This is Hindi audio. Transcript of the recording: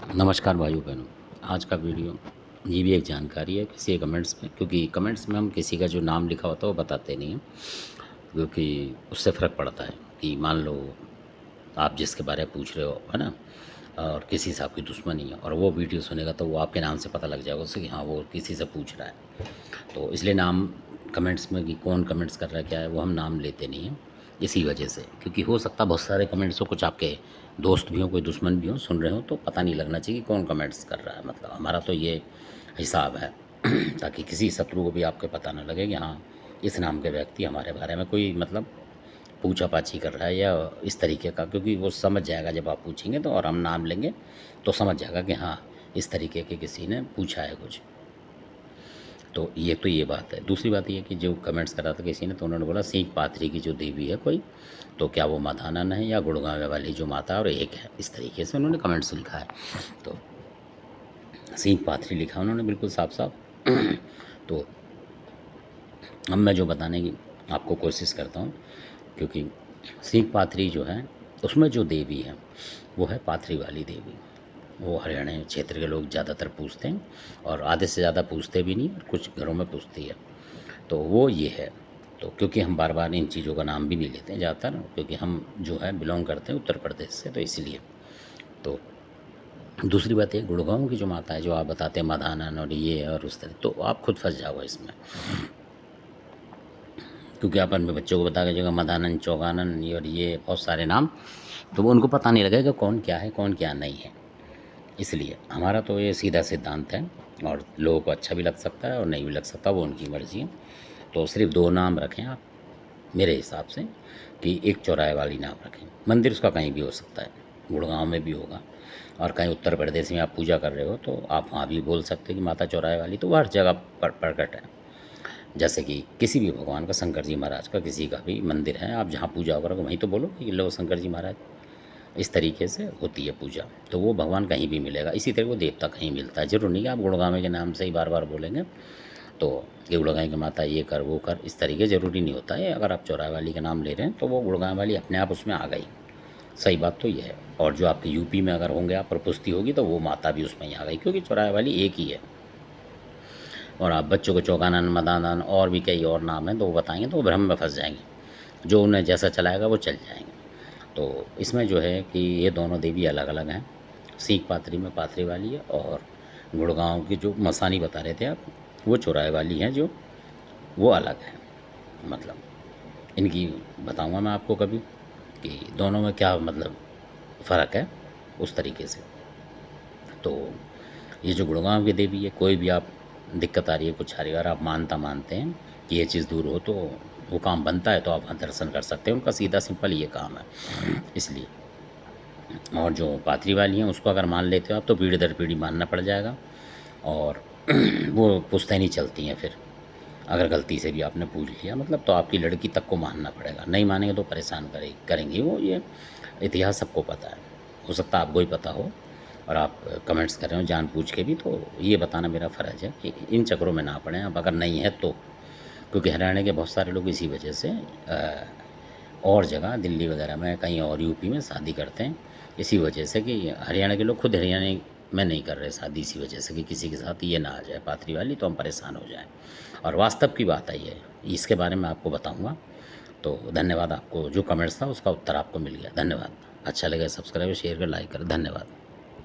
नमस्कार भाइयों बहनों। आज का वीडियो ये भी एक जानकारी है किसी कमेंट्स में, क्योंकि कमेंट्स में हम किसी का जो नाम लिखा होता है वो बताते नहीं हैं, क्योंकि उससे फ़र्क पड़ता है कि मान लो आप जिसके बारे में पूछ रहे हो, है ना, और किसी से आपकी दुश्मनी है और वो वीडियो सुनेगा तो वो आपके नाम से पता लग जाएगा उससे कि हाँ वो किसी से पूछ रहा है। तो इसलिए नाम कमेंट्स में कि कौन कमेंट्स कर रहा है क्या है वो हम नाम लेते नहीं हैं, इसी वजह से। क्योंकि हो सकता है बहुत सारे कमेंट्स हो, कुछ आपके दोस्त भी हों, कोई दुश्मन भी हों, सुन रहे हो तो पता नहीं लगना चाहिए कि कौन कमेंट्स कर रहा है। मतलब हमारा तो ये हिसाब है ताकि किसी शत्रु को भी आपके पता ना लगे कि हाँ इस नाम के व्यक्ति हमारे बारे में कोई मतलब पूछा-पाछी कर रहा है या इस तरीके का, क्योंकि वो समझ जाएगा जब आप पूछेंगे तो, और हम नाम लेंगे तो समझ जाएगा कि हाँ इस तरीके के किसी ने पूछा है कुछ। तो ये बात है। दूसरी बात ये है कि जो कमेंट्स करा था किसी ने, तो उन्होंने बोला सींग पाथरी की जो देवी है कोई, तो क्या वो माधानन है या गुड़गाँव वाली जो माता और एक है, इस तरीके से उन्होंने कमेंट्स लिखा है। तो सींग पाथरी लिखा उन्होंने बिल्कुल साफ-साफ। तो अब मैं जो बताने की आपको कोशिश करता हूँ, क्योंकि सींग पाथरी जो है उसमें जो देवी है वो है पाथरी वाली देवी। वो हरियाणा क्षेत्र के लोग ज़्यादातर पूजते हैं और आधे से ज़्यादा पूजते भी नहीं, और कुछ घरों में पूजती है। तो वो ये है। तो क्योंकि हम बार-बार इन चीज़ों का नाम भी नहीं लेते हैं ज़्यादातर, क्योंकि हम जो है बिलॉन्ग करते हैं उत्तर प्रदेश से, तो इसलिए। तो दूसरी बात ये गुड़गाँव की जो माता है, जो आप बताते हैं माधानन और ये और उस तरह, तो आप खुद फँस जाओगे इसमें। क्योंकि आप अपने बच्चों को बता दीजिएगा मदानंद, चौगानन और ये बहुत सारे नाम, तो वो उनको पता नहीं लगेगा कौन क्या है, कौन क्या नहीं है। इसलिए हमारा तो ये सीधा सिद्धांत है, और लोगों को अच्छा भी लग सकता है और नहीं भी लग सकता, वो उनकी मर्ज़ी है। तो सिर्फ़ 2 नाम रखें आप मेरे हिसाब से, कि एक चौराहे वाली नाम रखें। मंदिर उसका कहीं भी हो सकता है, गुड़गाँव में भी होगा, और कहीं उत्तर प्रदेश में आप पूजा कर रहे हो तो आप वहाँ भी बोल सकते हैं कि माता चौराहे वाली, तो वो हर जगह प्रकट है। जैसे कि किसी भी भगवान का, शंकर जी महाराज का किसी का भी मंदिर है, आप जहाँ पूजा करोगे वहीं तो बोलो कि लो शंकर जी महाराज। इस तरीके से होती है पूजा, तो वो भगवान कहीं भी मिलेगा। इसी तरह वो देवता कहीं मिलता है, ज़रूर नहीं कि आप गुड़गाँव के नाम से ही बार-बार बोलेंगे तो कि गुड़गाँव की माता ये कर, वो कर, इस तरीके ज़रूरी नहीं होता है। अगर आप चौराहे वाली का नाम ले रहे हैं तो वो गुड़गाँव वाली अपने आप उसमें आ गई। सही बात तो ये है। और जो आपके यूपी में अगर होंगे आप और पुष्टि होगी तो वो माता भी उसमें ही आ गई, क्योंकि चौराहे वाली एक ही है। और आप बच्चों को चौगानन, मदानन और भी कई और नाम हैं तो वो बताएँगे तो वो भ्रम में फँस जाएँगे। जो उन्हें जैसा चलाएगा वो चल जाएँगे। तो इसमें जो है कि ये दोनों देवी अलग-अलग हैं। सीख पाथरी में पाथरी वाली है, और गुड़गाँव की जो मसानी बता रहे थे आप, वो चौराहे वाली हैं जो, वो अलग है। मतलब इनकी बताऊँगा मैं आपको कभी कि दोनों में क्या मतलब फ़र्क है, उस तरीके से। तो ये जो गुड़गाँव की देवी है, कोई भी आप दिक्कत आ रही है, कुछ आ रही है, अगर आप मानते हैं कि ये चीज़ दूर हो तो वो काम बनता है, तो आप वहाँ दर्शन कर सकते हैं। उनका सीधा सिंपल ये काम है, इसलिए। और जो पाथरी वाली हैं उसको अगर मान लेते हो आप तो पीढ़ी दर पीढ़ी मानना पड़ जाएगा, और वो पुश्तैनी चलती हैं फिर। अगर गलती से भी आपने पूछ लिया मतलब, तो आपकी लड़की तक को मानना पड़ेगा। नहीं मानेंगे तो परेशान करेंगी वो, ये इतिहास सबको पता है। हो सकता है आपको ही पता हो और आप कमेंट्स कर रहे हो जानबूझ के भी, तो ये बताना मेरा फ़र्ज़ है कि इन चक्करों में ना पड़ें आप, अगर नहीं है तो। क्योंकि हरियाणा के बहुत सारे लोग इसी वजह से और जगह दिल्ली वगैरह में, कहीं और यूपी में शादी करते हैं, इसी वजह से कि हरियाणा के लोग खुद हरियाणा में नहीं कर रहे शादी, इसी वजह से कि किसी के साथ ये ना आ जाए पाथरी वाली तो हम परेशान हो जाएँ। और वास्तव की बात है ये, इसके बारे में आपको बताऊँगा। तो धन्यवाद। आपको जो कमेंट्स था उसका उत्तर आपको मिल गया। धन्यवाद। अच्छा लगे सब्सक्राइब, शेयर कर, लाइक करें। धन्यवाद।